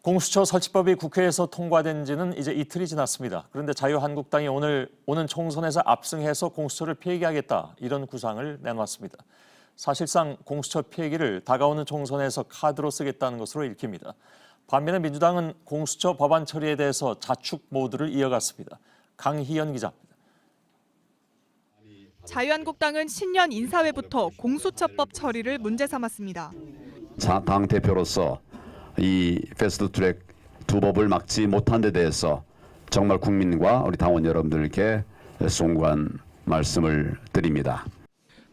공수처 설치법이 국회에서 통과된 지는 이제 이틀이 지났습니다. 그런데 자유한국당이 오늘 오는 총선에서 압승해서 공수처를 폐기하겠다 이런 구상을 내놨습니다. 사실상 공수처 폐기를 다가오는 총선에서 카드로 쓰겠다는 것으로 읽힙니다. 반면에 민주당은 공수처 법안 처리에 대해서 자축 모드를 이어갔습니다. 강희연 기자입니다. 자유한국당은 신년 인사회부터 공수처법 처리를 문제 삼았습니다. 당 대표로서 이 패스트트랙 두 법을 막지 못한 데 대해서 정말 국민과 우리 당원 여러분들께 송구한 말씀을 드립니다.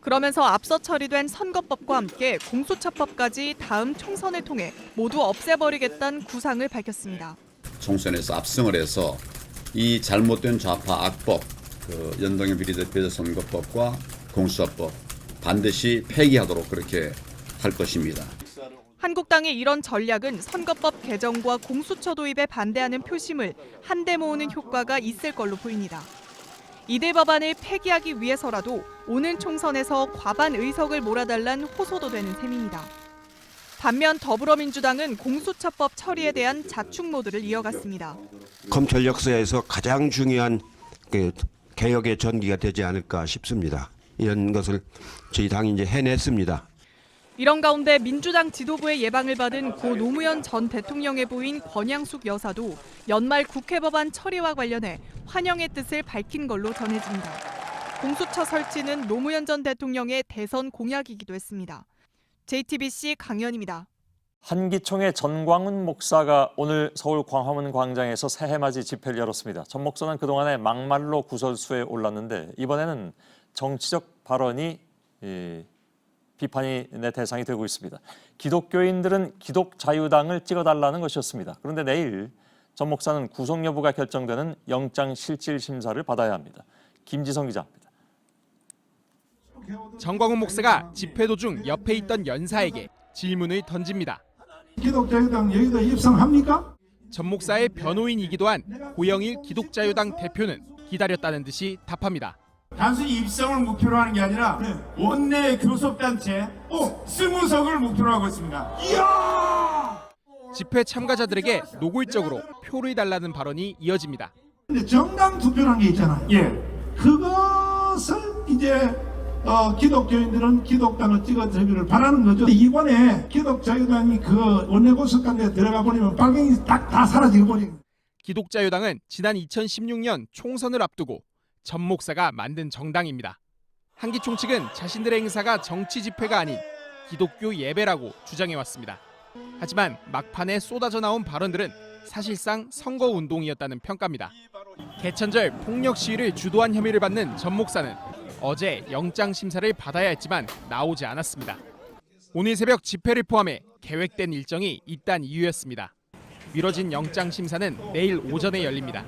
그러면서 앞서 처리된 선거법과 함께 공수처법까지 다음 총선을 통해 모두 없애버리겠다는 구상을 밝혔습니다. 총선에서 압승을 해서 이 잘못된 좌파 악법, 연동형 비례대표 선거법과 공수처법 반드시 폐기하도록 그렇게 할 것입니다. 한국당의 이런 전략은 선거법 개정과 공수처 도입에 반대하는 표심을 한데 모으는 효과가 있을 걸로 보입니다. 이들 법안을 폐기하기 위해서라도 오는 총선에서 과반 의석을 몰아달란 호소도 되는 셈입니다. 반면 더불어민주당은 공수처법 처리에 대한 자축 모드를 이어갔습니다. 검찰 역사에서 가장 중요한 개혁의 전기가 되지 않을까 싶습니다. 이런 것을 저희 당이 이제 해냈습니다. 이런 가운데 민주당 지도부의 예방을 받은 고 노무현 전 대통령의 부인 권양숙 여사도 연말 국회 법안 처리와 관련해 환영의 뜻을 밝힌 걸로 전해집니다. 공수처 설치는 노무현 전 대통령의 대선 공약이기도 했습니다. JTBC 강연입니다. 한기총의 전광훈 목사가 오늘 서울 광화문 광장에서 새해맞이 집회를 열었습니다. 전 목사는 그동안에 막말로 구설수에 올랐는데 이번에는 정치적 발언이 비판의 대상이 되고 있습니다. 기독교인들은 기독자유당을 찍어달라는 것이었습니다. 그런데 내일 전 목사는 구속 여부가 결정되는 영장실질심사를 받아야 합니다. 김지성 기자입니다. 전광훈 목사가 집회 도중 옆에 있던 연사에게 질문을 던집니다. 기독자유당 여기도 입성합니까? 전 목사의 변호인이기도 한 고영일 기독자유당 대표는 기다렸다는 듯이 답합니다. 단순히 입성을 목표로 하는 게 아니라 원내 교섭단체 20석을 목표로 하고 있습니다. 이야! 집회 참가자들에게 노골적으로 표를 달라는 발언이 이어집니다. 근데 정당 투표라는 게 있잖아요. 예. 그것을 이제 기독교인들은 기독당을 찍어주기를 바라는 거죠. 이번에 기독자유당이 그 원내 교섭단체에 들어가 버리면 빨갱이 딱 다 사라지고 버리는. 기독자유당은 지난 2016년 총선을 앞두고 전 목사가 만든 정당입니다. 한기총 측은 자신들의 행사가 정치 집회가 아닌 기독교 예배라고 주장해왔습니다. 하지만 막판에 쏟아져 나온 발언들은 사실상 선거운동이었다는 평가입니다. 개천절 폭력 시위를 주도한 혐의를 받는 전 목사는 어제 영장심사를 받아야 했지만 나오지 않았습니다. 오늘 새벽 집회를 포함해 계획된 일정이 있다는 이유였습니다. 미뤄진 영장심사는 내일 오전에 열립니다.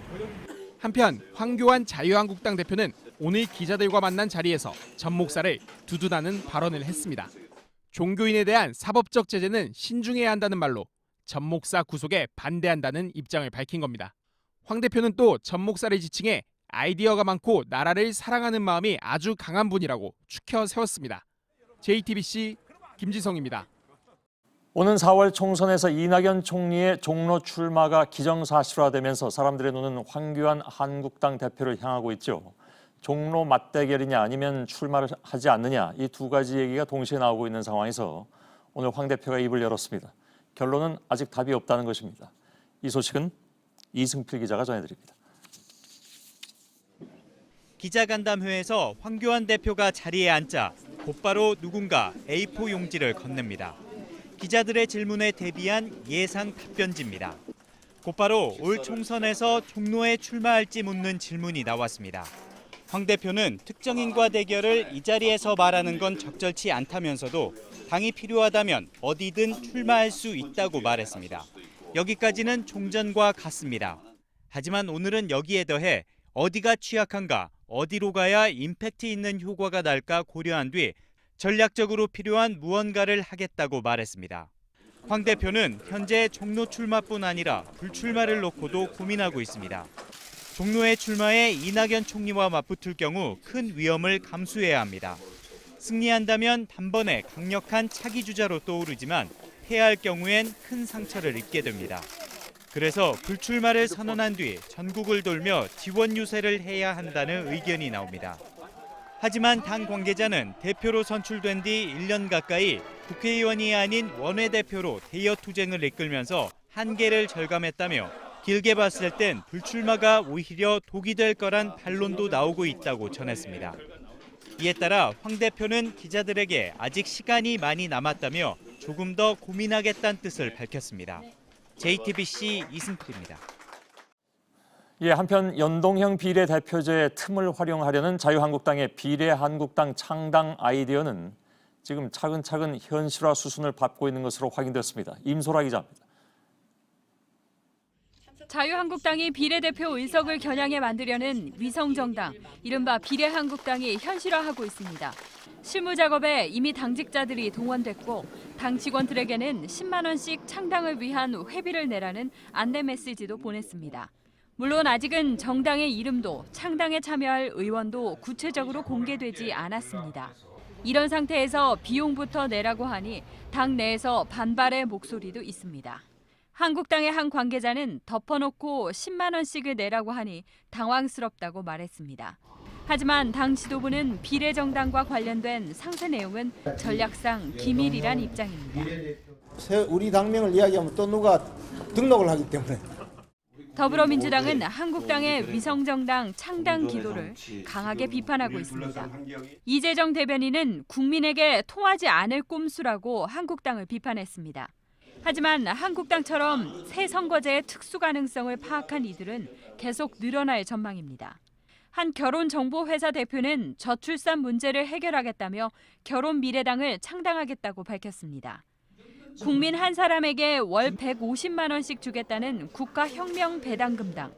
한편 황교안 자유한국당 대표는 오늘 기자들과 만난 자리에서 전 목사를 두둔하는 발언을 했습니다. 종교인에 대한 사법적 제재는 신중해야 한다는 말로 전 목사 구속에 반대한다는 입장을 밝힌 겁니다. 황 대표는 또 전 목사를 지칭해 아이디어가 많고 나라를 사랑하는 마음이 아주 강한 분이라고 추켜 세웠습니다. JTBC 김지성입니다. 오는 4월 총선에서 이낙연 총리의 종로 출마가 기정사실화되면서 사람들의 눈은 황교안 한국당 대표를 향하고 있죠. 종로 맞대결이냐 아니면 출마를 하지 않느냐 이 두 가지 얘기가 동시에 나오고 있는 상황에서 오늘 황 대표가 입을 열었습니다. 결론은 아직 답이 없다는 것입니다. 이 소식은 이승필 기자가 전해드립니다. 기자간담회에서 황교안 대표가 자리에 앉자 곧바로 누군가 A4 용지를 건넵니다. 기자들의 질문에 대비한 예상 답변지입니다. 곧바로 올 총선에서 종로에 출마할지 묻는 질문이 나왔습니다. 황 대표는 특정인과 대결을 이 자리에서 말하는 건 적절치 않다면서도 당이 필요하다면 어디든 출마할 수 있다고 말했습니다. 여기까지는 종전과 같습니다. 하지만 오늘은 여기에 더해 어디가 취약한가, 어디로 가야 임팩트 있는 효과가 날까 고려한 뒤 전략적으로 필요한 무언가를 하겠다고 말했습니다. 황 대표는 현재 종로 출마뿐 아니라 불출마를 놓고도 고민하고 있습니다. 종로에 출마해 이낙연 총리와 맞붙을 경우 큰 위험을 감수해야 합니다. 승리한다면 단번에 강력한 차기 주자로 떠오르지만 패할 경우엔 큰 상처를 입게 됩니다. 그래서 불출마를 선언한 뒤 전국을 돌며 지원 유세를 해야 한다는 의견이 나옵니다. 하지만 당 관계자는 대표로 선출된 뒤 1년 가까이 국회의원이 아닌 원외대표로 대여 투쟁을 이끌면서 한계를 절감했다며 길게 봤을 땐 불출마가 오히려 독이 될 거란 반론도 나오고 있다고 전했습니다. 이에 따라 황 대표는 기자들에게 아직 시간이 많이 남았다며 조금 더 고민하겠다는 뜻을 밝혔습니다. JTBC 이승필입니다. 예, 한편 연동형 비례대표제의 틈을 활용하려는 자유한국당의 비례한국당 창당 아이디어는 지금 차근차근 현실화 수순을 밟고 있는 것으로 확인됐습니다. 임소라 기자입니다. 자유한국당이 비례대표 의석을 겨냥해 만들려는 위성정당, 이른바 비례한국당이 현실화하고 있습니다. 실무 작업에 이미 당직자들이 동원됐고 당 직원들에게는 10만 원씩 창당을 위한 회비를 내라는 안내 메시지도 보냈습니다. 물론 아직은 정당의 이름도 창당에 참여할 의원도 구체적으로 공개되지 않았습니다. 이런 상태에서 비용부터 내라고 하니 당 내에서 반발의 목소리도 있습니다. 한국당의 한 관계자는 덮어놓고 10만 원씩을 내라고 하니 당황스럽다고 말했습니다. 하지만 당 지도부는 비례정당과 관련된 상세 내용은 전략상 기밀이란 입장입니다. 우리 당명을 이야기하면 또 누가 등록을 하기 때문에. 더불어민주당은 한국당의 위성정당 창당 기도를 강하게 비판하고 있습니다. 이재정 대변인은 국민에게 통하지 않을 꼼수라고 한국당을 비판했습니다. 하지만 한국당처럼 새 선거제의 특수 가능성을 파악한 이들은 계속 늘어날 전망입니다. 한 결혼정보회사 대표는 저출산 문제를 해결하겠다며 결혼미래당을 창당하겠다고 밝혔습니다. 국민 한 사람에게 월 150만 원씩 주겠다는 국가혁명배당금당,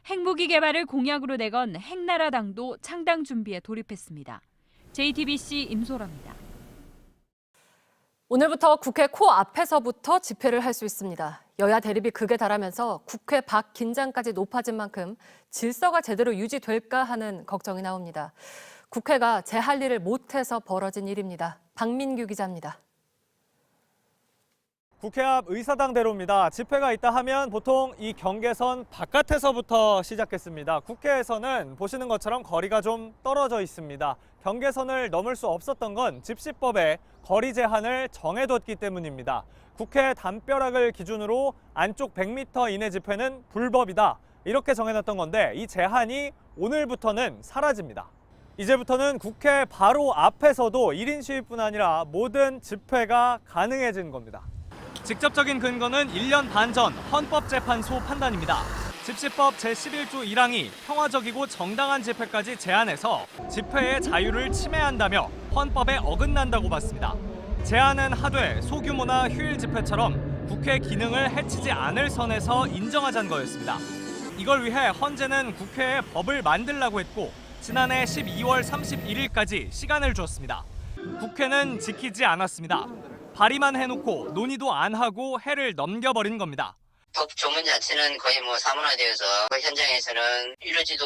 핵무기 개발을 공약으로 내건 핵나라당도 창당 준비에 돌입했습니다. JTBC 임소라입니다. 오늘부터 국회 코앞에서부터 집회를 할 수 있습니다. 여야 대립이 극에 달하면서 국회 밖 긴장까지 높아진 만큼 질서가 제대로 유지될까 하는 걱정이 나옵니다. 국회가 제 할 일을 못해서 벌어진 일입니다. 박민규 기자입니다. 국회 앞 의사당대로입니다. 집회가 있다 하면 보통 이 경계선 바깥에서부터 시작했습니다. 국회에서는 보시는 것처럼 거리가 좀 떨어져 있습니다. 경계선을 넘을 수 없었던 건 집시법에 거리 제한을 정해뒀기 때문입니다. 국회 담벼락을 기준으로 안쪽 100m 이내 집회는 불법이다. 이렇게 정해놨던 건데 이 제한이 오늘부터는 사라집니다. 이제부터는 국회 바로 앞에서도 1인 시위뿐 아니라 모든 집회가 가능해진 겁니다. 직접적인 근거는 1년 반 전 헌법재판소 판단입니다. 집시법 제11조 1항이 평화적이고 정당한 집회까지 제한해서 집회의 자유를 침해한다며 헌법에 어긋난다고 봤습니다. 제한은 하되 소규모나 휴일 집회처럼 국회 기능을 해치지 않을 선에서 인정하자는 거였습니다. 이걸 위해 헌재는 국회에 법을 만들라고 했고 지난해 12월 31일까지 시간을 주었습니다. 국회는 지키지 않았습니다. 발의만 해놓고 논의도 안 하고 해를 넘겨버린 겁니다. 법 조문 자체는 거의 사문화되어서 현장에서는 이러지도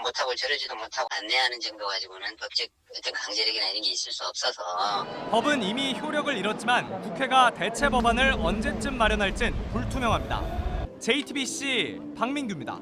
못하고 저러지도 못하고 안내하는 정도 가지고는 법적 어떤 강제력이나 이런 게 있을 수 없어서 법은 이미 효력을 잃었지만 국회가 대체 법안을 언제쯤 마련할진 불투명합니다. JTBC 박민규입니다.